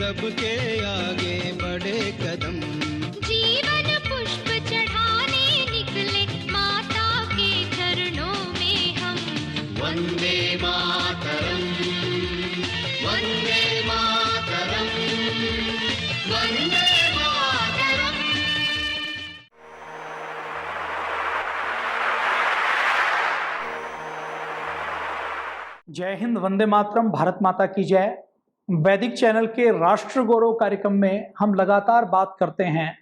सबके आगे बढ़े कदम। जीवन पुष्प चढ़ाने निकले माता के चरणों में हम। वंदे मातरम, वंदे मातरम, वंदे मातरम। जय हिंद, वंदे मातरम, भारत माता की जय। वैदिक चैनल के राष्ट्र गौरव कार्यक्रम में हम लगातार बात करते हैं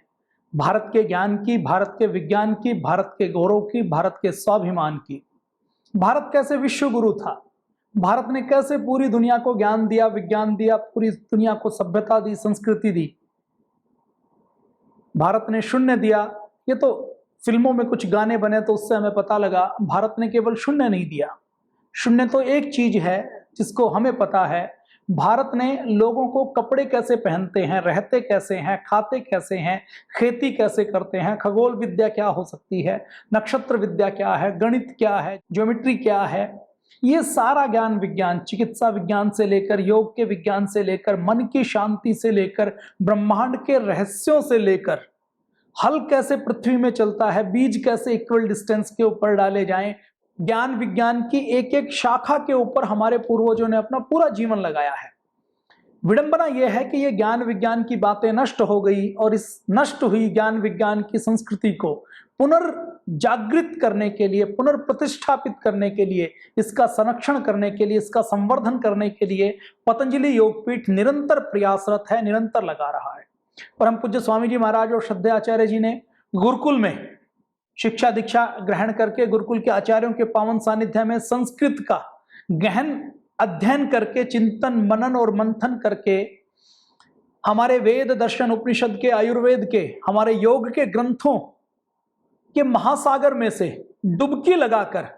भारत के ज्ञान की, भारत के विज्ञान की, भारत के गौरव की, भारत के स्वाभिमान की। भारत कैसे विश्व गुरु था, भारत ने कैसे पूरी दुनिया को ज्ञान दिया, विज्ञान दिया, पूरी दुनिया को सभ्यता दी, संस्कृति दी। भारत ने शून्य दिया। ये तो फिल्मों में कुछ गाने बने तो उससे हमें पता लगा, भारत ने केवल शून्य नहीं दिया। शून्य तो एक चीज है जिसको हमें पता है। भारत ने लोगों को कपड़े कैसे पहनते हैं, रहते कैसे हैं, खाते कैसे हैं, खेती कैसे करते हैं, खगोल विद्या क्या हो सकती है, नक्षत्र विद्या क्या है, गणित क्या है, ज्योमेट्री क्या है, ये सारा ज्ञान विज्ञान, चिकित्सा विज्ञान से लेकर योग के विज्ञान से लेकर मन की शांति से लेकर ब्रह्मांड के रहस्यों से लेकर हल कैसे पृथ्वी में चलता है, बीज कैसे इक्वल डिस्टेंस के ऊपर डाले जाएं, ज्ञान विज्ञान की एक एक शाखा के ऊपर हमारे पूर्वजों ने अपना पूरा जीवन लगाया है। विडंबना यह है कि ये ज्ञान विज्ञान की बातें नष्ट हो गई और इस नष्ट हुई ज्ञान विज्ञान की संस्कृति को पुनर्जागृत करने के लिए, पुनर्प्रतिष्ठापित करने के लिए, इसका संरक्षण करने के लिए, इसका संवर्धन करने के लिए पतंजलि योगपीठ निरंतर प्रयासरत है, निरंतर लगा रहा है। परम पूज्य स्वामी जी महाराज और श्रद्धेय आचार्य जी ने गुरुकुल में शिक्षा दीक्षा ग्रहण करके गुरुकुल के आचार्यों के पावन सानिध्य में संस्कृत का गहन अध्ययन करके, चिंतन मनन और मंथन करके, हमारे वेद दर्शन उपनिषद के, आयुर्वेद के, हमारे योग के ग्रंथों के महासागर में से डुबकी लगाकर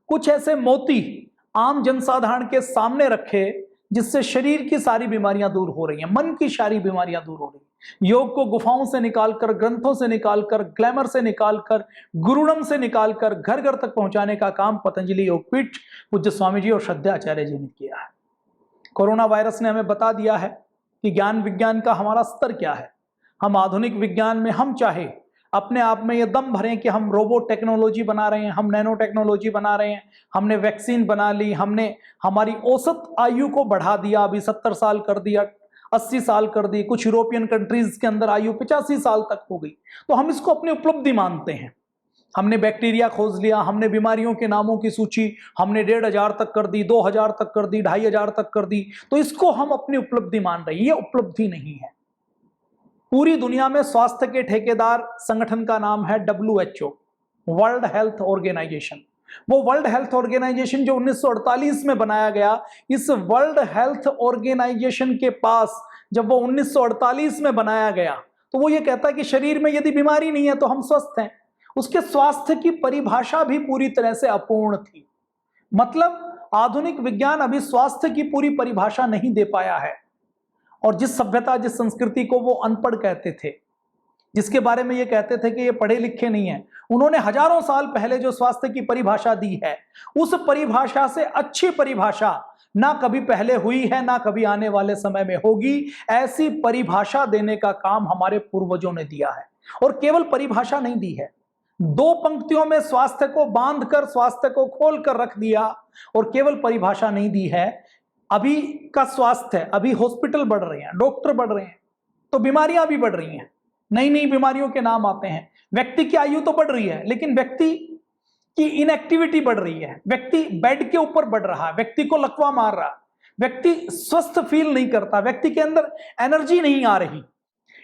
कुछ ऐसे मोती आम जनसाधारण के सामने रखे जिससे शरीर की सारी बीमारियां दूर हो रही हैं, मन की सारी बीमारियां दूर हो रही हैं। योग को गुफाओं से निकालकर, ग्रंथों से निकालकर, ग्लैमर से निकालकर, गुरुडम से निकालकर घर घर तक पहुंचाने का काम पतंजलि योगपीठ पूज्य स्वामी जी और श्रद्धेय आचार्य जी ने किया है। कोरोना वायरस ने हमें बता दिया है कि ज्ञान विज्ञान का हमारा स्तर क्या है। हम आधुनिक विज्ञान में हम चाहे अपने आप में ये दम भरें कि हम रोबोट टेक्नोलॉजी बना रहे हैं, हम नैनो टेक्नोलॉजी बना रहे हैं, हमने वैक्सीन बना ली, हमने हमारी औसत आयु को बढ़ा दिया, अभी 70 साल कर दिया, 80 साल कर दी, कुछ यूरोपियन कंट्रीज के अंदर आयु 85 साल तक हो गई, तो हम इसको अपनी उपलब्धि मानते हैं। हमने बैक्टीरिया खोज लिया, हमने बीमारियों के नामों की सूची हमने 1500 तक कर दी, 2000 तक कर दी, 2500 तक कर दी, तो इसको हम अपनी उपलब्धि मान रहे हैं। ये उपलब्धि नहीं है। पूरी दुनिया में स्वास्थ्य के ठेकेदार संगठन का नाम है WHO, वर्ल्ड हेल्थ ऑर्गेनाइजेशन। वो वर्ल्ड हेल्थ ऑर्गेनाइजेशन जो 1948 में बनाया गया, इस वर्ल्ड हेल्थ ऑर्गेनाइजेशन के पास जब वो 1948 में बनाया गया तो वो ये कहता है कि शरीर में यदि बीमारी नहीं है तो हम स्वस्थ हैं। उसके स्वास्थ्य की परिभाषा भी पूरी तरह से अपूर्ण थी। मतलब आधुनिक विज्ञान अभी स्वास्थ्य की पूरी परिभाषा नहीं दे पाया है। और जिस सभ्यता, जिस संस्कृति को वो अनपढ़ कहते थे, जिसके बारे में ये कहते थे कि ये पढ़े लिखे नहीं है, उन्होंने हजारों साल पहले जो स्वास्थ्य की परिभाषा दी है, उस परिभाषा से अच्छी परिभाषा ना कभी पहले हुई है, ना कभी आने वाले समय में होगी। ऐसी परिभाषा देने का काम हमारे पूर्वजों ने दिया है। और केवल परिभाषा नहीं दी है, 2 पंक्तियों में स्वास्थ्य को बांधकर, स्वास्थ्य को खोल कर रख दिया। और केवल परिभाषा नहीं दी है, अभी का स्वास्थ्य, अभी हॉस्पिटल बढ़ रहे हैं, डॉक्टर बढ़ रहे हैं, तो बीमारियां भी बढ़ रही हैं, नई नई बीमारियों के नाम आते हैं। व्यक्ति की आयु तो बढ़ रही है, लेकिन व्यक्ति की इनएक्टिविटी बढ़ रही है, व्यक्ति बेड के ऊपर बढ़ रहा है, व्यक्ति को लकवा मार रहा है, व्यक्ति स्वस्थ फील नहीं करता, व्यक्ति के अंदर एनर्जी नहीं आ रही।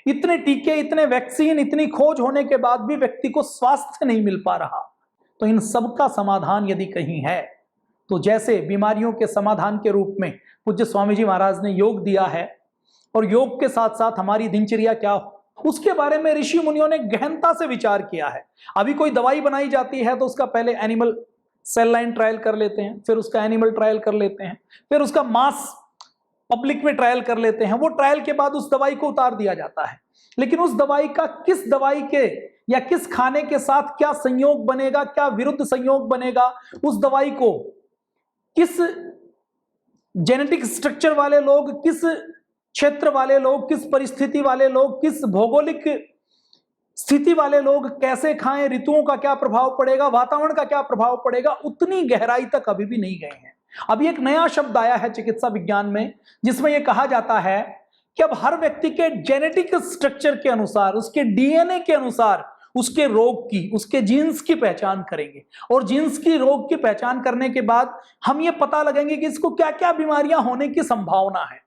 इतने टीके, इतने वैक्सीन, इतनी खोज होने के बाद भी व्यक्ति को स्वास्थ्य नहीं मिल पा रहा। तो इन सब का समाधान यदि कहीं है तो जैसे बीमारियों के समाधान के रूप में पूज्य स्वामी जी महाराज ने योग दिया है, और योग के साथ साथ हमारी दिनचर्या क्या हो उसके बारे में ऋषि मुनियों ने गहनता से विचार किया है। अभी कोई दवाई बनाई जाती है तो उसका पहले एनिमल सेल लाइन ट्रायल कर लेते हैं, फिर उसका एनिमल ट्रायल कर लेते हैं, फिर उसका मास पब्लिक में ट्रायल कर लेते हैं। वो ट्रायल के बाद उस दवाई को उतार दिया जाता है। लेकिन उस दवाई का किस दवाई के या किस खाने के साथ क्या संयोग बनेगा, क्या विरुद्ध संयोग बनेगा, उस दवाई को किस जेनेटिक स्ट्रक्चर वाले लोग किस क्षेत्र वाले लोग, किस परिस्थिति वाले लोग, किस भौगोलिक स्थिति वाले लोग कैसे खाएं, ऋतुओं का क्या प्रभाव पड़ेगा, वातावरण का क्या प्रभाव पड़ेगा, उतनी गहराई तक अभी भी नहीं गए हैं। अभी एक नया शब्द आया है चिकित्सा विज्ञान में, जिसमें यह कहा जाता है कि अब हर व्यक्ति के जेनेटिक स्ट्रक्चर के अनुसार, उसके डीएनए के अनुसार उसके रोग की, उसके जीन्स की पहचान करेंगे, और जीन्स की रोग की पहचान करने के बाद हम ये पता लगाएंगे कि इसको क्या क्या बीमारियां होने की संभावना है,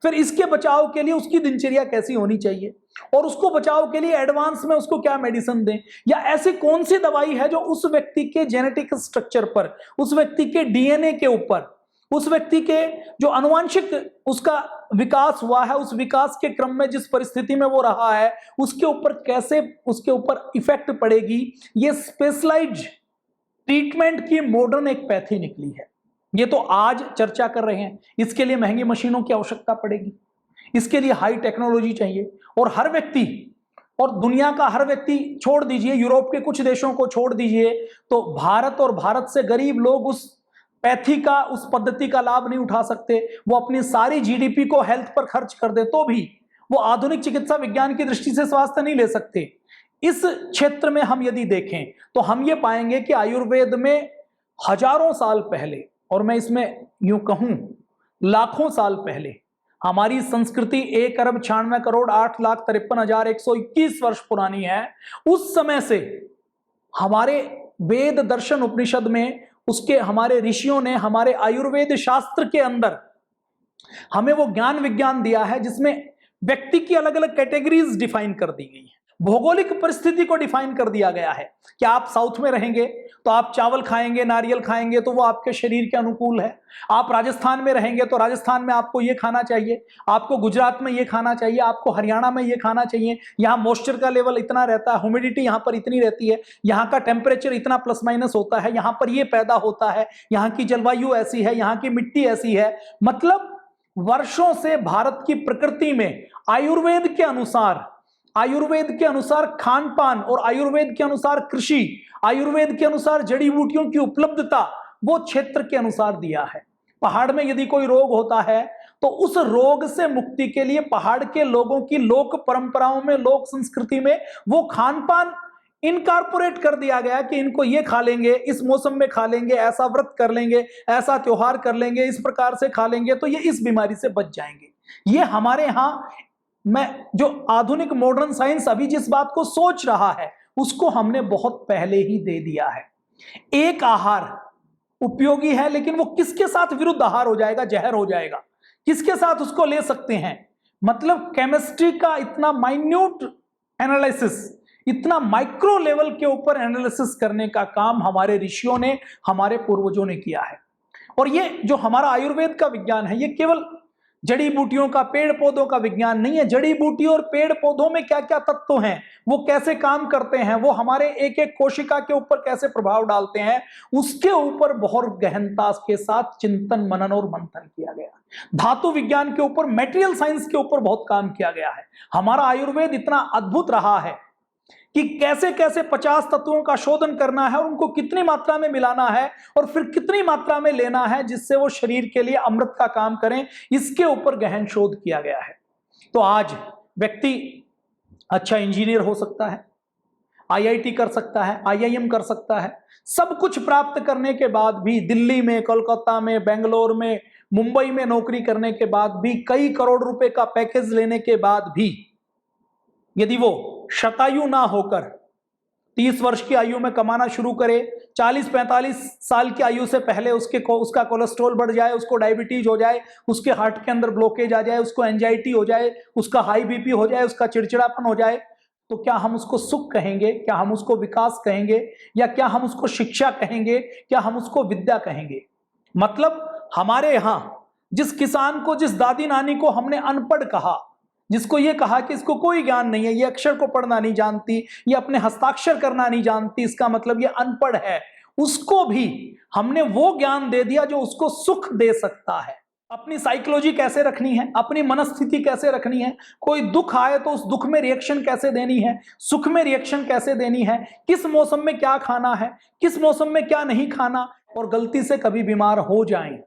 फिर इसके बचाव के लिए उसकी दिनचर्या कैसी होनी चाहिए, और उसको बचाव के लिए एडवांस में उसको क्या मेडिसिन दें, या ऐसी कौन सी दवाई है जो उस व्यक्ति के जेनेटिक स्ट्रक्चर पर, उस व्यक्ति के डीएनए के ऊपर, उस व्यक्ति के जो आनुवंशिक उसका विकास हुआ है, उस विकास के क्रम में जिस परिस्थिति में वो रहा है, उसके ऊपर कैसे उसके ऊपर इफेक्ट पड़ेगी। ये स्पेशलाइज्ड ट्रीटमेंट की मॉडर्न एक पैथी निकली है। ये तो आज चर्चा कर रहे हैं, इसके लिए महंगी मशीनों की आवश्यकता पड़ेगी, इसके लिए हाई टेक्नोलॉजी चाहिए, और हर व्यक्ति, और दुनिया का हर व्यक्ति छोड़ दीजिए, यूरोप के कुछ देशों को छोड़ दीजिए, तो भारत और भारत से गरीब लोग उस पैथी का, उस पद्धति का लाभ नहीं उठा सकते। वो अपनी सारी जीडीपी को हेल्थ पर खर्च कर दे तो भी वो आधुनिक चिकित्सा विज्ञान की दृष्टि से स्वास्थ्य नहीं ले सकते। इस क्षेत्र में हम यदि देखें तो हम ये पाएंगे कि आयुर्वेद में हजारों साल पहले, और मैं इसमें यूं कहूं लाखों साल पहले, हमारी संस्कृति 1,96,08,53,121 वर्ष पुरानी है। उस समय से हमारे वेद दर्शन उपनिषद में, उसके हमारे ऋषियों ने हमारे आयुर्वेद शास्त्र के अंदर हमें वो ज्ञान विज्ञान दिया है जिसमें व्यक्ति की अलग अलग कैटेगरीज डिफाइन कर दी गई है, भौगोलिक परिस्थिति को डिफाइन कर दिया गया है कि आप साउथ में रहेंगे तो आप चावल खाएंगे, नारियल खाएंगे, तो वो आपके शरीर के अनुकूल है। आप राजस्थान में रहेंगे तो राजस्थान में आपको ये खाना चाहिए, आपको गुजरात में ये खाना चाहिए, आपको हरियाणा में ये खाना चाहिए। यहाँ मॉइस्चर का लेवल इतना रहता है, ह्यूमिडिटी यहाँ पर इतनी रहती है, यहाँ का टेम्परेचर इतना प्लस माइनस होता है, यहाँ पर ये पैदा होता है, यहाँ की जलवायु ऐसी है, यहाँ की मिट्टी ऐसी है। मतलब वर्षों से भारत की प्रकृति में आयुर्वेद के अनुसार खान पान, और आयुर्वेद के अनुसार कृषि, आयुर्वेद के अनुसार जड़ी बूटियों की उपलब्धता वो क्षेत्र के अनुसार दिया है। पहाड़ में यदि कोई रोग होता है तो उस रोग से मुक्ति के लिए पहाड़ के लोगों की लोक परंपराओं में, लोक संस्कृति में वो खान पान इनकॉर्पोरेट कर दिया गया कि इनको ये खा लेंगे, इस मौसम में खा लेंगे, ऐसा व्रत कर लेंगे, ऐसा त्योहार कर लेंगे, इस प्रकार से खा लेंगे तो ये इस बीमारी से बच जाएंगे। ये हमारे यहाँ मैं जो आधुनिक मॉडर्न साइंस अभी जिस बात को सोच रहा है उसको हमने बहुत पहले ही दे दिया है। एक आहार उपयोगी है, लेकिन वो किसके साथ विरुद्ध आहार हो जाएगा, जहर हो जाएगा, किसके साथ उसको ले सकते हैं। मतलब केमिस्ट्री का इतना माइन्यूट एनालिसिस, इतना माइक्रो लेवल के ऊपर एनालिसिस करने का काम हमारे ऋषियों ने, हमारे पूर्वजों ने किया है। और ये जो हमारा आयुर्वेद का विज्ञान है, ये केवल जड़ी बूटियों का, पेड़ पौधों का विज्ञान नहीं है। जड़ी बूटी और पेड़ पौधों में क्या क्या तत्व हैं, वो कैसे काम करते हैं, वो हमारे एक एक कोशिका के ऊपर कैसे प्रभाव डालते हैं, उसके ऊपर बहुत गहनता के साथ चिंतन, मनन और मंथन किया गया। धातु विज्ञान के ऊपर, मेटेरियल साइंस के ऊपर बहुत काम किया गया है। हमारा आयुर्वेद इतना अद्भुत रहा है कि कैसे कैसे 50 तत्वों का शोधन करना है, उनको कितनी मात्रा में मिलाना है और फिर कितनी मात्रा में लेना है जिससे वो शरीर के लिए अमृत का काम करें, इसके ऊपर गहन शोध किया गया है। तो आज व्यक्ति अच्छा इंजीनियर हो सकता है, आईआईटी कर सकता है, आईआईएम कर सकता है। सब कुछ प्राप्त करने के बाद भी दिल्ली में, कोलकाता में, बेंगलोर में, मुंबई में नौकरी करने के बाद भी, कई करोड़ रुपए का पैकेज लेने के बाद भी, यदि वो शतायु ना होकर 30 वर्ष की आयु में कमाना शुरू करे, 40-45 साल की आयु से पहले उसका कोलेस्ट्रॉल बढ़ जाए, उसको डायबिटीज हो जाए, उसके हार्ट के अंदर ब्लॉकेज आ जाए, उसको एंजाइटी हो जाए, उसका हाई बीपी हो जाए, उसका चिड़चिड़ापन हो जाए, तो क्या हम उसको सुख कहेंगे, क्या हम उसको विकास कहेंगे, या क्या हम उसको शिक्षा कहेंगे, क्या हम उसको विद्या कहेंगे? मतलब हमारे यहां जिस किसान को, जिस दादी नानी को हमने अनपढ़ कहा, जिसको ये कहा कि इसको कोई ज्ञान नहीं है, ये अक्षर को पढ़ना नहीं जानती, ये अपने हस्ताक्षर करना नहीं जानती, इसका मतलब ये अनपढ़ है, उसको भी हमने वो ज्ञान दे दिया जो उसको सुख दे सकता है। अपनी साइकोलॉजी कैसे रखनी है, अपनी मनस्थिति कैसे रखनी है, कोई दुख आए तो उस दुख में रिएक्शन कैसे देनी है, सुख में रिएक्शन कैसे देनी है, किस मौसम में क्या खाना है, किस मौसम में क्या नहीं खाना, और गलती से कभी बीमार हो जाएं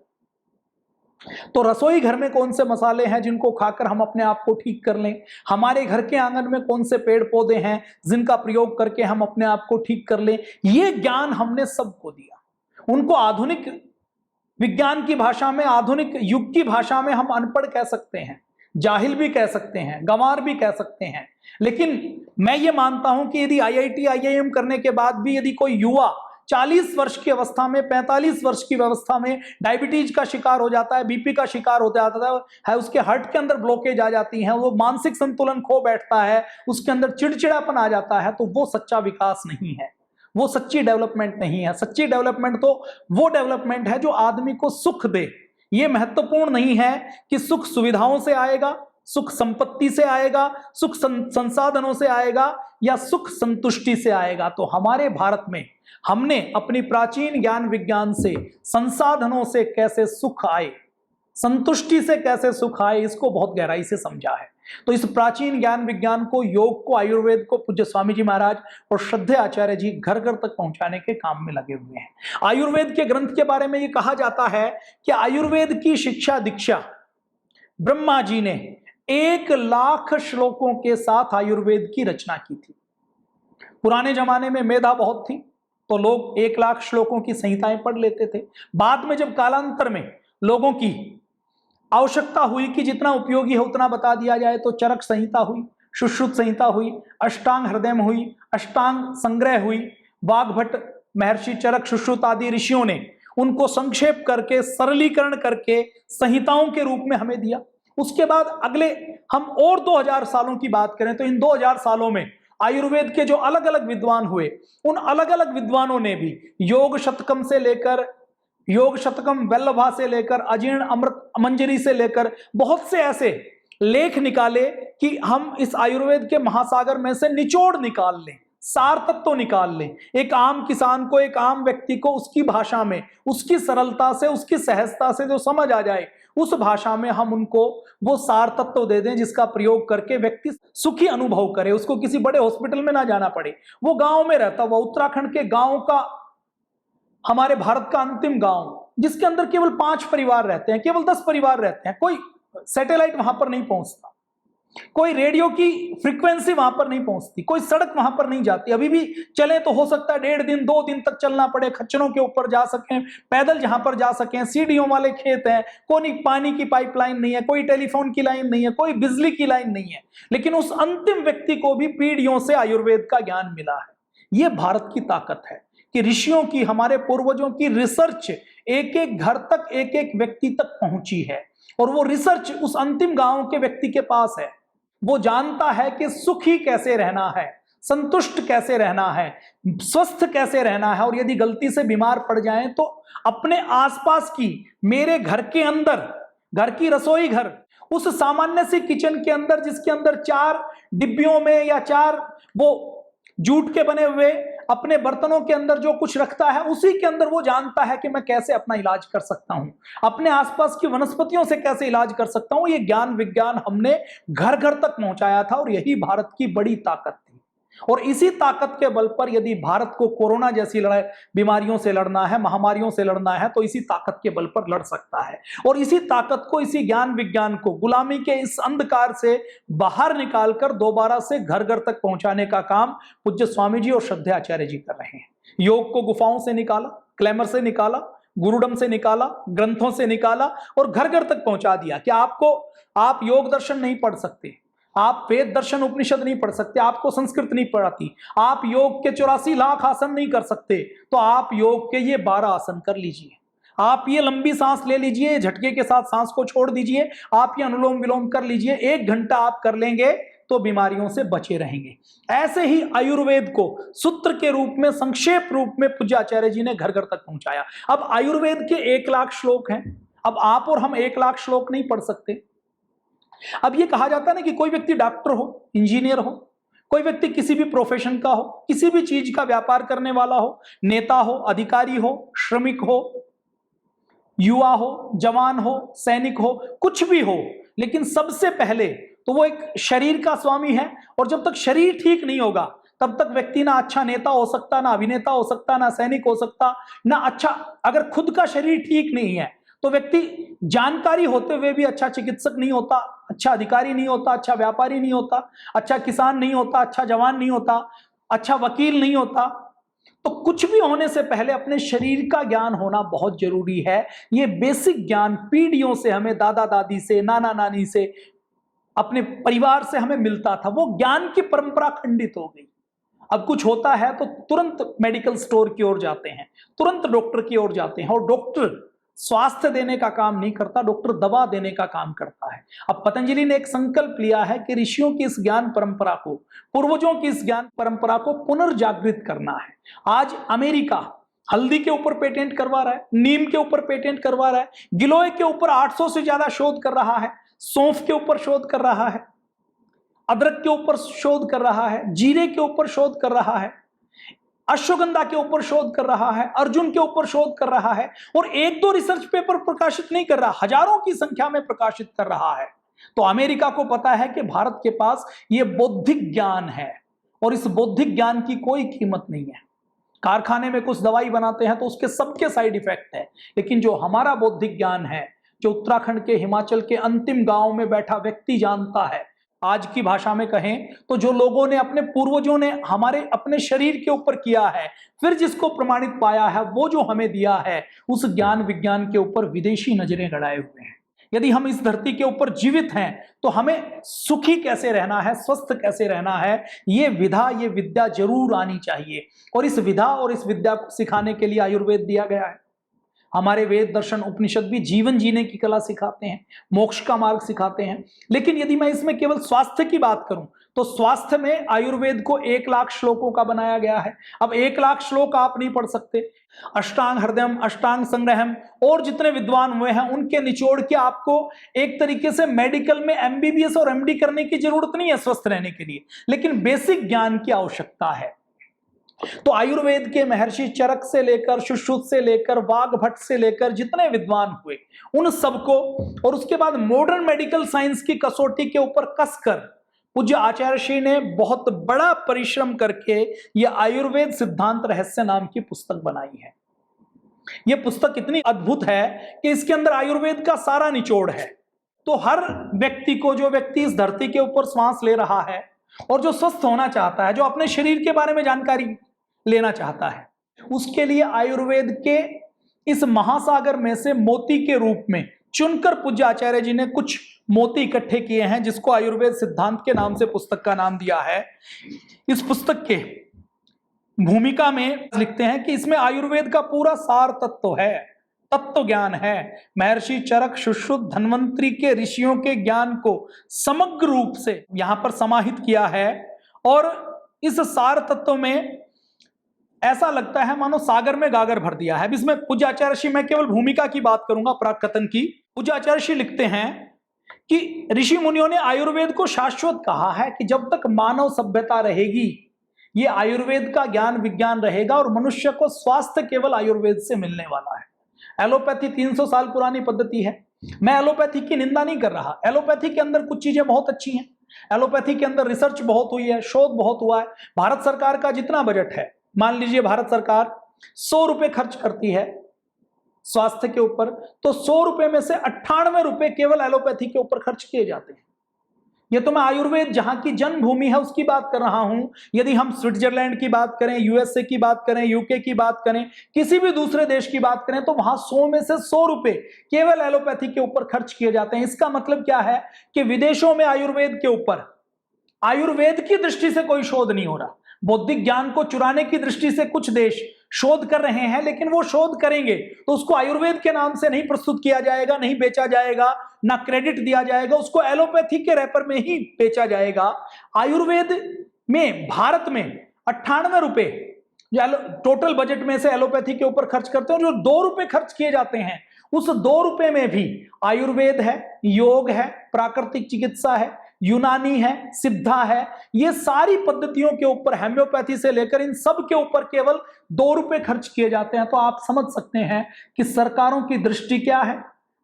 तो रसोई घर में कौन से मसाले हैं जिनको खाकर हम अपने आप को ठीक कर लें, हमारे घर के आंगन में कौन से पेड़ पौधे हैं जिनका प्रयोग करके हम अपने आप को ठीक कर लें, ये ज्ञान हमने सबको दिया। उनको आधुनिक विज्ञान की भाषा में, आधुनिक युग की भाषा में हम अनपढ़ कह सकते हैं, जाहिल भी कह सकते हैं, गंवार भी कह सकते हैं। लेकिन मैं ये मानता हूं कि यदि IIT IIM करने के बाद भी यदि कोई युवा 40 वर्ष की अवस्था में, 45 वर्ष की अवस्था में डायबिटीज का शिकार हो जाता है, BP का शिकार हो जाता है, उसके हार्ट के अंदर ब्लॉकेज आ जाती है, वो मानसिक संतुलन खो बैठता है, उसके अंदर चिड़चिड़ापन आ जाता है, तो वो सच्चा विकास नहीं है, वो सच्ची डेवलपमेंट नहीं है। सच्ची डेवलपमेंट तो वो डेवलपमेंट है जो आदमी को सुख दे। ये महत्वपूर्ण नहीं है कि सुख सुविधाओं से आएगा, सुख संपत्ति से आएगा, सुख संसाधनों से आएगा या सुख संतुष्टि से आएगा। तो हमारे भारत में हमने अपनी प्राचीन ज्ञान विज्ञान से संसाधनों से कैसे सुख आए, संतुष्टि से कैसे सुख आए, इसको बहुत गहराई से समझा है। तो इस प्राचीन ज्ञान विज्ञान को, योग को, आयुर्वेद को पूज्य स्वामी जी महाराज और श्रद्धेय आचार्य जी घर घर तक पहुंचाने के काम में लगे हुए हैं। आयुर्वेद के ग्रंथ के बारे में ये कहा जाता है कि आयुर्वेद की शिक्षा दीक्षा ब्रह्मा जी ने 1 लाख श्लोकों के साथ आयुर्वेद की रचना की थी। पुराने जमाने में मेधा बहुत थी तो लोग 1 लाख श्लोकों की संहिताएं पढ़ लेते थे। बाद में जब कालांतर में लोगों की आवश्यकता हुई कि जितना उपयोगी है उतना बता दिया जाए, तो चरक संहिता हुई, सुश्रुत संहिता हुई, अष्टांग हृदय हुई, अष्टांग संग्रह हुई। वाग्भट, महर्षि चरक, सुश्रुत आदि ऋषियों ने उनको संक्षेप करके, सरलीकरण करके संहिताओं के रूप में हमें दिया। उसके बाद अगले हम और 2000 सालों की बात करें तो इन 2000 सालों में आयुर्वेद के जो अलग अलग विद्वान हुए, उन अलग अलग विद्वानों ने भी योग शतकम से लेकर, योग शतकम वल्लभा से लेकर, अजीर्ण अमृत मंजरी से लेकर बहुत से ऐसे लेख निकाले कि हम इस आयुर्वेद के महासागर में से निचोड़ निकाल लें, सार तत्व निकाल लें। एक आम किसान को, एक आम व्यक्ति को उसकी भाषा में, उसकी सरलता से, उसकी सहजता से जो समझ आ जाए, उस भाषा में हम उनको वो सार तत्व दे दें जिसका प्रयोग करके व्यक्ति सुखी अनुभव करे, उसको किसी बड़े हॉस्पिटल में ना जाना पड़े। वो गांव में रहता हुआ, उत्तराखंड के गांव का, हमारे भारत का अंतिम गांव जिसके अंदर केवल 5 परिवार रहते हैं, केवल 10 परिवार रहते हैं, कोई सैटेलाइट वहां पर नहीं पहुंचता, कोई रेडियो की फ्रीक्वेंसी वहां पर नहीं पहुंचती, कोई सड़क वहां पर नहीं जाती। अभी भी चले तो हो सकता है 1.5 दिन 2 दिन तक चलना पड़े, खच्चरों के ऊपर जा सकें, पैदल जहां पर जा सकें। सीढ़ियों वाले खेत हैं, कोई पानी की पाइपलाइन नहीं है, कोई टेलीफोन की लाइन नहीं है, कोई बिजली की लाइन नहीं है, लेकिन उस अंतिम व्यक्ति को भी पीढ़ियों से आयुर्वेद का ज्ञान मिला है। यह भारत की ताकत है कि ऋषियों की, हमारे पूर्वजों की रिसर्च एक एक घर तक, एक एक व्यक्ति तक पहुंची है, और वो रिसर्च उस अंतिम गांव के व्यक्ति के पास है। वो जानता है कि सुखी कैसे रहना है, संतुष्ट कैसे रहना है, स्वस्थ कैसे रहना है, और यदि गलती से बीमार पड़ जाएं तो अपने आसपास की, मेरे घर के अंदर, घर की रसोई घर, उस सामान्य सी किचन के अंदर जिसके अंदर 4 डिब्बियों में या 4 वो जूट के बने हुए अपने बर्तनों के अंदर जो कुछ रखता है, उसी के अंदर वो जानता है कि मैं कैसे अपना इलाज कर सकता हूं, अपने आसपास की वनस्पतियों से कैसे इलाज कर सकता हूं। ये ज्ञान विज्ञान हमने घर घर तक पहुंचाया था, और यही भारत की बड़ी ताकत थी। और इसी ताकत के बल पर यदि भारत को कोरोना जैसी लड़ाई, बीमारियों से लड़ना है, महामारियों से लड़ना है, तो इसी ताकत के बल पर लड़ सकता है। और इसी ताकत को, इसी ज्ञान विज्ञान को गुलामी के इस अंधकार से बाहर निकालकर दोबारा से घर घर तक पहुंचाने का काम पूज्य स्वामी जी और श्रद्धेय आचार्य जी कर रहे हैं। योग को गुफाओं से निकाला, क्लैमर से निकाला, गुरुडम से निकाला, ग्रंथों से निकाला और घर घर तक पहुंचा दिया कि आप योग दर्शन नहीं पढ़ सकते, आप वेद दर्शन उपनिषद नहीं पढ़ सकते, आपको संस्कृत नहीं पढ़ाती, आप योग के 84 लाख आसन नहीं कर सकते, तो आप योग के ये 12 आसन कर लीजिए, आप ये लंबी सांस ले लीजिए, झटके के साथ सांस को छोड़ दीजिए, आप ये अनुलोम विलोम कर लीजिए, 1 घंटा आप कर लेंगे तो बीमारियों से बचे रहेंगे। ऐसे ही आयुर्वेद को सूत्र के रूप में, संक्षेप रूप में पूज्य आचार्य जी ने घर घर तक पहुंचाया। अब आयुर्वेद के 1 लाख श्लोक हैं, अब आप और हम 1 लाख श्लोक नहीं पढ़ सकते। अब ये कहा जाता है ना कि कोई व्यक्ति डॉक्टर हो, इंजीनियर हो, कोई व्यक्ति किसी भी प्रोफेशन का हो, किसी भी चीज का व्यापार करने वाला हो, नेता हो, अधिकारी हो, श्रमिक हो, युवा हो, जवान हो, सैनिक हो, कुछ भी हो, लेकिन सबसे पहले तो वो एक शरीर का स्वामी है। और जब तक शरीर ठीक नहीं होगा तब तक व्यक्ति ना अच्छा नेता हो सकता, ना अभिनेता हो सकता, ना सैनिक हो सकता, ना अच्छा, अगर खुद का शरीर ठीक नहीं है तो व्यक्ति जानकारी होते हुए भी अच्छा चिकित्सक नहीं होता, अच्छा अधिकारी नहीं होता, अच्छा व्यापारी नहीं होता, अच्छा किसान नहीं होता, अच्छा जवान नहीं होता, अच्छा वकील नहीं होता। तो कुछ भी होने से पहले अपने शरीर का ज्ञान होना बहुत जरूरी है। ये बेसिक ज्ञान पीढ़ियों से हमें, दादा दादी से, नाना नानी से, अपने परिवार से हमें मिलता था। वो ज्ञान की परंपरा खंडित हो गई। अब कुछ होता है तो तुरंत मेडिकल स्टोर की ओर जाते हैं, तुरंत डॉक्टर की ओर जाते हैं, और डॉक्टर स्वास्थ्य देने का काम नहीं करता, डॉक्टर दवा देने का काम करता है। अब पतंजलि ने एक संकल्प लिया है कि ऋषियों की इस ज्ञान परंपरा को, पूर्वजों की इस ज्ञान परंपरा को पुनर्जागृत करना है। आज अमेरिका हल्दी के ऊपर पेटेंट करवा रहा है, नीम के ऊपर पेटेंट करवा रहा है, गिलोय के ऊपर 800 से ज्यादा शोध कर रहा है, सौंफ के ऊपर शोध कर रहा है, अदरक के ऊपर शोध कर रहा है, जीरे के ऊपर शोध कर रहा है, अश्वगंधा के ऊपर शोध कर रहा है, अर्जुन के ऊपर शोध कर रहा है, और एक दो रिसर्च पेपर प्रकाशित नहीं कर रहा, हजारों की संख्या में प्रकाशित कर रहा है। तो अमेरिका को पता है कि भारत के पास यह बौद्धिक ज्ञान है, और इस बौद्धिक ज्ञान की कोई कीमत नहीं है। कारखाने में कुछ दवाई बनाते हैं तो उसके सबके साइड इफेक्ट है, लेकिन जो हमारा बौद्धिक ज्ञान है, जो उत्तराखंड के, हिमाचल के अंतिम गांव में बैठा व्यक्ति जानता है, आज की भाषा में कहें तो जो लोगों ने, अपने पूर्वजों ने हमारे अपने शरीर के ऊपर किया है, फिर जिसको प्रमाणित पाया है, वो जो हमें दिया है, उस ज्ञान विज्ञान के ऊपर विदेशी नजरें गड़ाए हुए हैं। यदि हम इस धरती के ऊपर जीवित हैं तो हमें सुखी कैसे रहना है, स्वस्थ कैसे रहना है, ये विधा, ये विद्या जरूर आनी चाहिए। और इस विधा और इस विद्या को सिखाने के लिए आयुर्वेद दिया गया है। हमारे वेद, दर्शन, उपनिषद भी जीवन जीने की कला सिखाते हैं, मोक्ष का मार्ग सिखाते हैं। लेकिन यदि मैं इसमें केवल स्वास्थ्य की बात करूं तो स्वास्थ्य में आयुर्वेद को 1 लाख श्लोकों का बनाया गया है। अब 1 लाख श्लोक आप नहीं पढ़ सकते। अष्टांग हृदयम, अष्टांग संग्रहम और जितने विद्वान हुए हैं उनके निचोड़ के आपको एक तरीके से मेडिकल में MBBS और MD करने की जरूरत नहीं है स्वस्थ रहने के लिए, लेकिन बेसिक ज्ञान की आवश्यकता है। तो आयुर्वेद के महर्षि चरक से लेकर, सुश्रुत से लेकर, वाघभट्ट से लेकर जितने विद्वान हुए, उन सबको, और उसके बाद मॉडर्न मेडिकल साइंस की कसौटी के ऊपर कसकर पूज्य आचार्य श्री ने बहुत बड़ा परिश्रम करके यह आयुर्वेद सिद्धांत रहस्य नाम की पुस्तक बनाई है। यह पुस्तक इतनी अद्भुत है कि इसके अंदर आयुर्वेद का सारा निचोड़ है। तो हर व्यक्ति को, जो व्यक्ति इस धरती के ऊपर श्वास ले रहा है और जो स्वस्थ होना चाहता है, जो अपने शरीर के बारे में जानकारी लेना चाहता है, उसके लिए आयुर्वेद के इस महासागर में से मोती के रूप में चुनकर पूज्य आचार्य जी ने कुछ मोती इकट्ठे किए हैं, जिसको आयुर्वेद सिद्धांत के नाम से पुस्तक का नाम दिया है। इस पुस्तक के भूमिका में लिखते हैं कि इसमें आयुर्वेद का पूरा सार तत्व है, तत्व ज्ञान है। महर्षि चरक, सुश्रुत, धन्वंतरी के ऋषियों के ज्ञान को समग्र रूप से यहां पर समाहित किया है। और इस सार तत्व में ऐसा लगता है मानो सागर में गागर भर दिया है। अब इसमें पूज्य आचार्य श्री, मैं केवल भूमिका की बात करूंगा, प्राक कथन की। पूज्य आचार्य श्री लिखते हैं कि ऋषि मुनियों ने आयुर्वेद को शाश्वत कहा है कि जब तक मानव सभ्यता रहेगी, ये आयुर्वेद का ज्ञान विज्ञान रहेगा, और मनुष्य को स्वास्थ्य केवल आयुर्वेद से मिलने वाला है। एलोपैथी 300 साल पुरानी पद्धति है। मैं एलोपैथी की निंदा नहीं कर रहा। एलोपैथी के अंदर कुछ चीजें बहुत अच्छी हैं। एलोपैथी के अंदर रिसर्च बहुत हुई है, शोध बहुत हुआ है। भारत सरकार का जितना बजट है, मान लीजिए भारत सरकार 100 रुपए खर्च करती है स्वास्थ्य के ऊपर, तो 100 रुपए में से 98 रुपए केवल एलोपैथी के ऊपर खर्च किए जाते हैं। ये तो मैं आयुर्वेद जहां की जन्मभूमि है उसकी बात कर रहा हूं। यदि हम स्विट्जरलैंड की बात करें, USA की बात करें, UK की बात करें, किसी भी दूसरे देश की बात करें, तो वहां 100 में से 100 रुपए केवल एलोपैथी के ऊपर खर्च किए जाते हैं। इसका मतलब क्या है कि विदेशों में आयुर्वेद के ऊपर, आयुर्वेद की दृष्टि से कोई शोध नहीं हो रहा। बौद्धिक ज्ञान को चुराने की दृष्टि से कुछ देश शोध कर रहे हैं, लेकिन वो शोध करेंगे तो उसको आयुर्वेद के नाम से नहीं प्रस्तुत किया जाएगा, नहीं बेचा जाएगा, ना क्रेडिट दिया जाएगा, उसको एलोपैथी के रैपर में ही बेचा जाएगा। आयुर्वेद में भारत में 98 रुपए टोटल बजट में से एलोपैथी के ऊपर खर्च करते हैं। जो 2 रुपए खर्च किए जाते हैं, उस 2 रुपए में भी आयुर्वेद है, योग है, प्राकृतिक चिकित्सा है, यूनानी है, सिद्धा है, ये सारी पद्धतियों के ऊपर, होम्योपैथी से लेकर इन सब के ऊपर केवल 2 रुपए खर्च किए जाते हैं। तो आप समझ सकते हैं कि सरकारों की दृष्टि क्या है,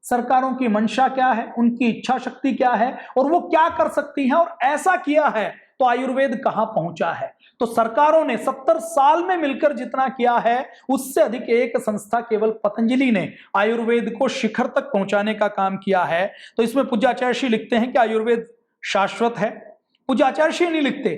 सरकारों की मंशा क्या है, उनकी इच्छा शक्ति क्या है, और वो क्या कर सकती हैं, और ऐसा किया है तो आयुर्वेद कहां पहुंचा है। तो सरकारों ने 70 साल में मिलकर जितना किया है उससे अधिक एक संस्था केवल पतंजलि ने आयुर्वेद को शिखर तक पहुंचाने का काम किया है। तो इसमें पूज्याचार्य श्री लिखते हैं कि आयुर्वेद शाश्वत है। पूज्याचार्य श्री नहीं लिखते,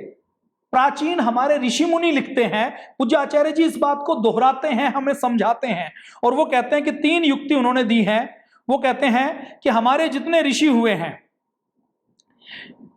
प्राचीन हमारे ऋषि मुनि लिखते हैं। पूज्याचार्य जी इस बात को दोहराते हैं, हमें समझाते हैं, और वो कहते हैं कि 3 युक्ति उन्होंने दी है। वो कहते हैं कि हमारे जितने ऋषि हुए हैं,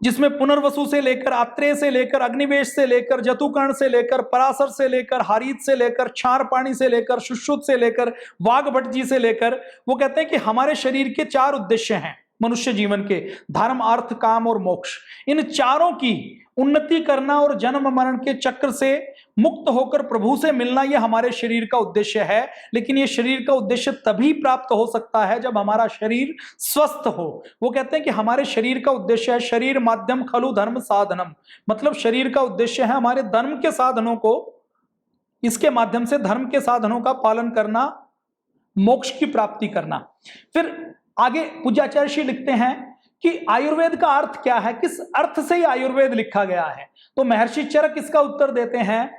जिसमें पुनर्वसु से लेकर, आत्रेय से लेकर, अग्निवेश से लेकर, जतुकर्ण से लेकर, पराशर से लेकर, हारीत से लेकर, क्षारपाणी से लेकर, सुश्रुत से लेकर, वाघभट्ट जी से लेकर, वो कहते हैं कि हमारे शरीर के 4 उद्देश्य हैं मनुष्य जीवन के, धर्म, अर्थ, काम और मोक्ष। इन चारों की उन्नति करना और जन्म मरण के चक्र से मुक्त होकर प्रभु से मिलना, यह हमारे शरीर का उद्देश्य है। लेकिन यह शरीर का उद्देश्य तभी प्राप्त हो सकता है जब हमारा शरीर स्वस्थ हो। वो कहते हैं कि हमारे शरीर का उद्देश्य है शरीर माध्यम खलु धर्म साधनम, मतलब शरीर का उद्देश्य है हमारे धर्म के साधनों को, इसके माध्यम से धर्म के साधनों का पालन करना, मोक्ष की प्राप्ति करना। फिर आगे पूज्याचार्य श्री लिखते हैं कि आयुर्वेद का अर्थ क्या है, किस अर्थ से ही आयुर्वेद लिखा गया है। तो महर्षि चरक इसका उत्तर देते हैं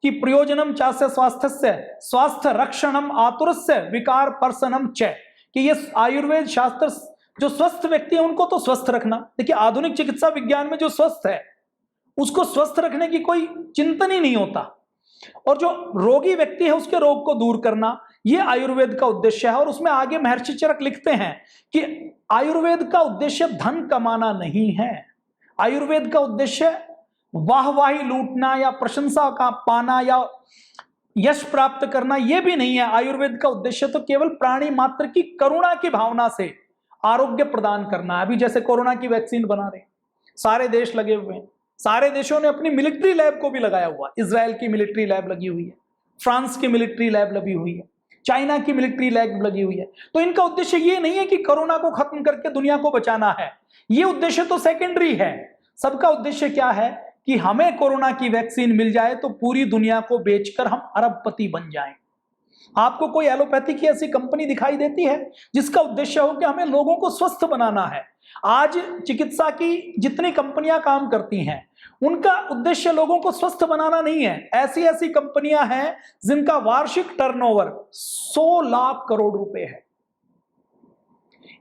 कि प्रयोजनम चास्य स्वास्थ्यस्य स्वास्थ्य रक्षणम आतुरस्य विकार पर्सनम च, कि ये आयुर्वेद शास्त्र जो स्वस्थ व्यक्ति है उनको तो स्वस्थ रखना। देखिए आधुनिक चिकित्सा विज्ञान में जो स्वस्थ है उसको स्वस्थ रखने की कोई चिंतन ही नहीं होता, और जो रोगी व्यक्ति है उसके रोग को दूर करना, यह आयुर्वेद का उद्देश्य है। और उसमें आगे महर्षि चरक लिखते हैं कि आयुर्वेद का उद्देश्य धन कमाना नहीं है, आयुर्वेद का उद्देश्य वाहवाही लूटना या प्रशंसा का पाना या यश प्राप्त करना यह भी नहीं है। आयुर्वेद का उद्देश्य तो केवल प्राणी मात्र की करुणा की भावना से आरोग्य प्रदान करना है। अभी जैसे कोरोना की वैक्सीन बना रहे, सारे देश लगे हुए हैं, सारे देशों ने अपनी मिलिट्री लैब को भी लगाया हुआ, इजराइल की मिलिट्री लैब लगी हुई है, फ्रांस की मिलिट्री लैब लगी हुई है, चाइना की मिलिट्री लैब लगी हुई है। तो इनका उद्देश्य ये नहीं है कि कोरोना को खत्म करके दुनिया को बचाना है, ये उद्देश्य तो सेकेंडरी है। सबका उद्देश्य क्या है कि हमें कोरोना की वैक्सीन मिल जाए तो पूरी दुनिया को बेचकर हम अरबपति बन जाएं। आपको कोई एलोपैथी की ऐसी कंपनी दिखाई देती है जिसका उद्देश्य हो कि हमें लोगों को स्वस्थ बनाना है? आज चिकित्सा की जितनी कंपनियां काम करती हैं उनका उद्देश्य लोगों को स्वस्थ बनाना नहीं है। ऐसी ऐसी कंपनियां हैं जिनका वार्षिक टर्नओवर 100 लाख करोड़ रुपए है।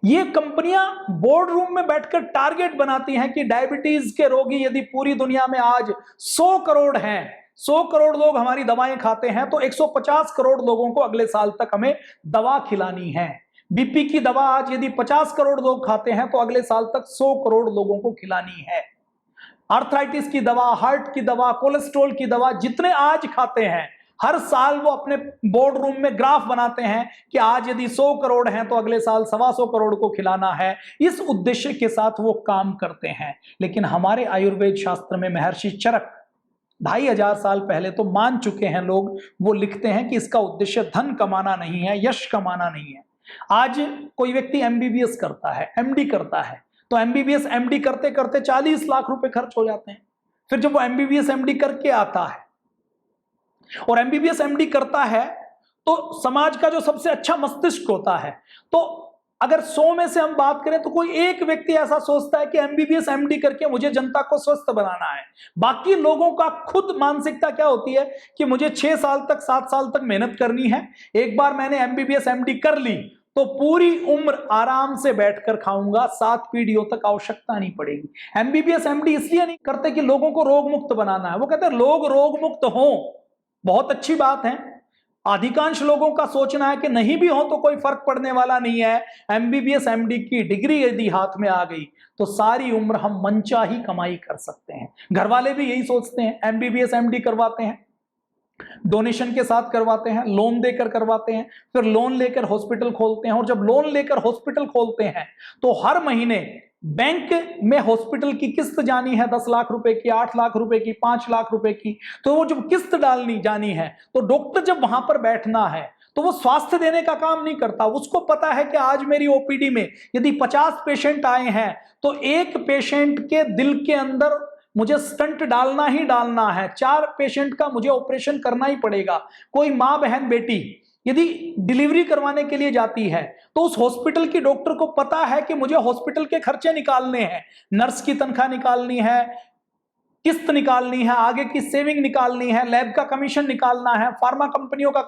ये कंपनियां बोर्ड रूम में बैठकर टारगेट बनाती हैं कि डायबिटीज के रोगी यदि पूरी दुनिया में आज 100 करोड़ हैं, 100 करोड़ लोग हमारी दवाएं खाते हैं, तो 150 करोड़ लोगों को अगले साल तक हमें दवा खिलानी है। बीपी की दवा आज यदि 50 करोड़ लोग खाते हैं तो अगले साल तक 100 करोड़ लोगों को खिलानी है। आर्थराइटिस की दवा, हार्ट की दवा, कोलेस्ट्रॉल की दवा जितने आज खाते हैं, हर साल वो अपने बोर्ड रूम में ग्राफ बनाते हैं कि आज यदि 100 करोड़ हैं तो अगले साल 125 करोड़ को खिलाना है। इस उद्देश्य के साथ वो काम करते हैं। लेकिन हमारे आयुर्वेद शास्त्र में महर्षि चरक 2500 साल पहले तो मान चुके हैं लोग, वो लिखते हैं कि इसका उद्देश्य धन कमाना नहीं है, यश कमाना नहीं है। आज कोई व्यक्ति एमबीबीएस करता है, एमडी करता है, तो एमबीबीएस एमडी करते करते 40 लाख रुपए खर्च हो जाते हैं। फिर जब वो एमबीबीएस एमडी करके आता है और एमबीबीएस एमडी करता है तो समाज का जो सबसे अच्छा मस्तिष्क होता है, तो अगर 100 में से हम बात करें तो कोई एक व्यक्ति ऐसा सोचता है कि एमबीबीएस एमडी करके मुझे जनता को स्वस्थ बनाना है। बाकी लोगों का खुद मानसिकता क्या होती है कि मुझे 6 साल तक 7 साल तक मेहनत करनी है, एक बार मैंने एमबीबीएस एमडी कर ली तो पूरी उम्र आराम से बैठकर खाऊंगा, 7 पीढ़ियों तक आवश्यकता नहीं पड़ेगी। एमबीबीएस एमडी इसलिए नहीं करते कि लोगों को रोग मुक्त बनाना है, वो कहते हैं लोग रोग मुक्त हों, बहुत अच्छी बात है। अधिकांश लोगों का सोचना है कि नहीं भी हो तो कोई फर्क पड़ने वाला नहीं है। एमबीबीएस एमडी की डिग्री यदि हाथ में आ गई तो सारी उम्र हम मनचा ही कमाई कर सकते हैं। घर वाले भी यही सोचते हैं, एमबीबीएस एमडी करवाते हैं, डोनेशन के साथ करवाते हैं, लोन देकर करवाते हैं, फिर लोन लेकर हॉस्पिटल खोलते हैं, और जब लोन लेकर हॉस्पिटल खोलते हैं तो हर महीने बैंक में हॉस्पिटल की किस्त जानी है 10 लाख रुपए की, 8 लाख रुपए की, 5 लाख रुपए की। तो वो जब किस्त डालनी जानी है तो डॉक्टर जब वहां पर बैठना है तो वो स्वास्थ्य देने का काम नहीं करता। उसको पता है कि आज मेरी ओपीडी में यदि 50 पेशेंट आए हैं तो एक पेशेंट के दिल के अंदर मुझे स्टंट डालना ही डालना है, 4 पेशेंट का मुझे ऑपरेशन करना ही पड़ेगा। कोई माँ बहन बेटी यदि डिलीवरी करवाने के लिए जाती है तो उस हॉस्पिटल की डॉक्टर को पता है कि मुझे हॉस्पिटल के खर्चे निकालने हैं, नर्स की तनख्वाह निकालनी है, किस्त निकालनी है, आगे की सेविंग निकालनी है, लैब का कमीशन निकालना है, फार्मा कंपनियों का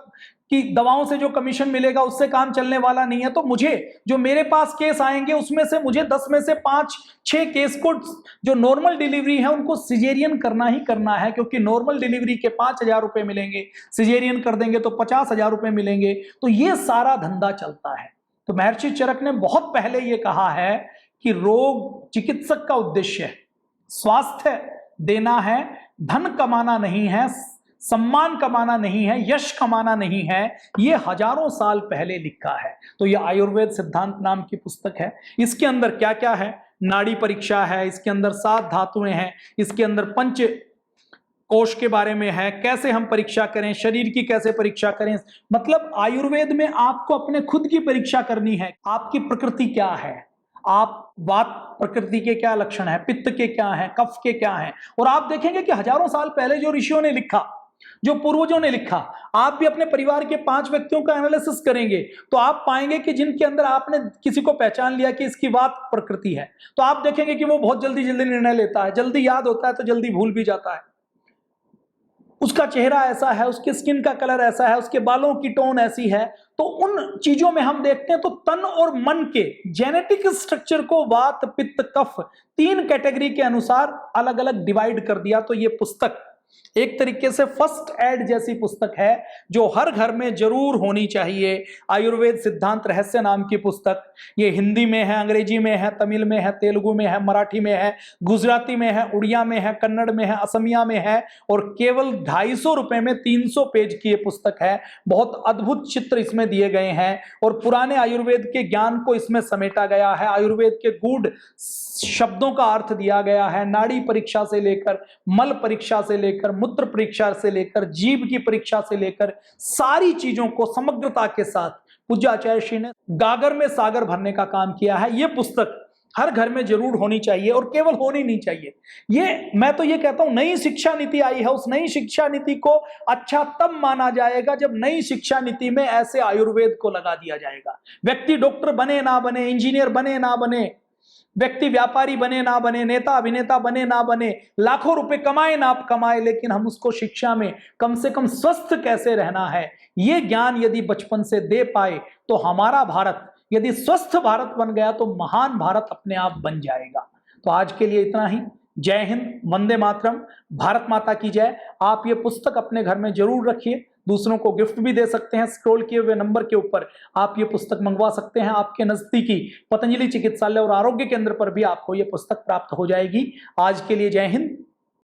की दवाओं से जो कमीशन मिलेगा उससे काम चलने वाला नहीं है। तो मुझे जो मेरे पास केस आएंगे उसमें से मुझे 10 में से 5-6 केस को जो नॉर्मल डिलीवरी है उनको सिजेरियन करना ही करना है, क्योंकि नॉर्मल डिलीवरी के 5,000 रुपए मिलेंगे, सिजेरियन कर देंगे तो 50,000 रुपए मिलेंगे। तो ये सारा धंधा चलता है। तो महर्षि चरक ने बहुत पहले ये कहा है कि रोग चिकित्सक का उद्देश्य है, स्वास्थ्य देना है, धन कमाना नहीं है, सम्मान कमाना नहीं है, यश कमाना नहीं है। ये हजारों साल पहले लिखा है। तो ये आयुर्वेद सिद्धांत नाम की पुस्तक है। इसके अंदर क्या क्या है? नाड़ी परीक्षा है, इसके अंदर 7 धातुएं हैं, इसके अंदर पंच कोश के बारे में है, कैसे हम परीक्षा करें, शरीर की कैसे परीक्षा करें। मतलब आयुर्वेद में आपको अपने खुद की परीक्षा करनी है। आपकी प्रकृति क्या है, आप वात प्रकृति के क्या लक्षण है, पित्त के क्या हैं, कफ के क्या हैं। और आप देखेंगे कि हजारों साल पहले जो ऋषियों ने लिखा, जो पूर्वजों ने लिखा, आप भी अपने परिवार के 5 व्यक्तियों का एनालिसिस करेंगे तो आप पाएंगे कि जिनके अंदर आपने किसी को पहचान लिया कि इसकी वात प्रकृति है, तो आप देखेंगे कि वो बहुत जल्दी जल्दी निर्णय लेता है, जल्दी याद होता है तो जल्दी भूल भी जाता है। उसका चेहरा ऐसा है, उसके स्किन का कलर ऐसा है, उसके बालों की टोन ऐसी है। तो उन चीजों में हम देखते हैं तो तन और मन के जेनेटिक स्ट्रक्चर को वात पित्त कफ 3 कैटेगरी के अनुसार अलग अलग डिवाइड कर दिया। तो ये पुस्तक एक तरीके से फर्स्ट एड जैसी पुस्तक है जो हर घर में जरूर होनी चाहिए। आयुर्वेद सिद्धांत रहस्य नाम की पुस्तक, ये हिंदी में है, अंग्रेजी में है, तमिल में है, तेलुगु में है, मराठी में है, गुजराती में है, उड़िया में है, कन्नड़ में है, असमिया में है और केवल 250 रुपए में 300 पेज की ये पुस्तक है। बहुत अद्भुत चित्र इसमें दिए गए हैं और पुराने आयुर्वेद के ज्ञान को इसमें समेटा गया है। आयुर्वेद के गूढ़ शब्दों का अर्थ दिया गया है। नाड़ी परीक्षा से लेकर, मल परीक्षा से लेकर, मूत्र परीक्षा से लेकर, जीभ की परीक्षा से लेकर सारी चीजों को समग्रता के साथ पूज्याचार्य श्री ने गागर में सागर भरने का काम किया है। यह पुस्तक हर घर में जरूर होनी चाहिए और केवल होनी नहीं चाहिए। ये मैं तो ये कहता हूं, नई शिक्षा नीति आई है, उस नई शिक्षा नीति को अच्छा तब माना जाएगा जब नई शिक्षा नीति में ऐसे आयुर्वेद को लगा दिया जाएगा। व्यक्ति डॉक्टर बने ना बने, इंजीनियर बने ना बने, व्यक्ति व्यापारी बने ना बने, नेता अभिनेता बने ना बने, लाखों रुपए कमाए ना कमाए, लेकिन हम उसको शिक्षा में कम से कम स्वस्थ कैसे रहना है ये ज्ञान यदि बचपन से दे पाए तो हमारा भारत यदि स्वस्थ भारत बन गया तो महान भारत अपने आप बन जाएगा। तो आज के लिए इतना ही। जय हिंद, वंदे मातरम, भारत माता की जय। आप ये पुस्तक अपने घर में जरूर रखिए, दूसरों को गिफ्ट भी दे सकते हैं। स्क्रॉल किए हुए नंबर के ऊपर आप ये पुस्तक मंगवा सकते हैं। आपके नजदीकी पतंजलि चिकित्सालय और आरोग्य केंद्र पर भी आपको ये पुस्तक प्राप्त हो जाएगी। आज के लिए जय हिंद,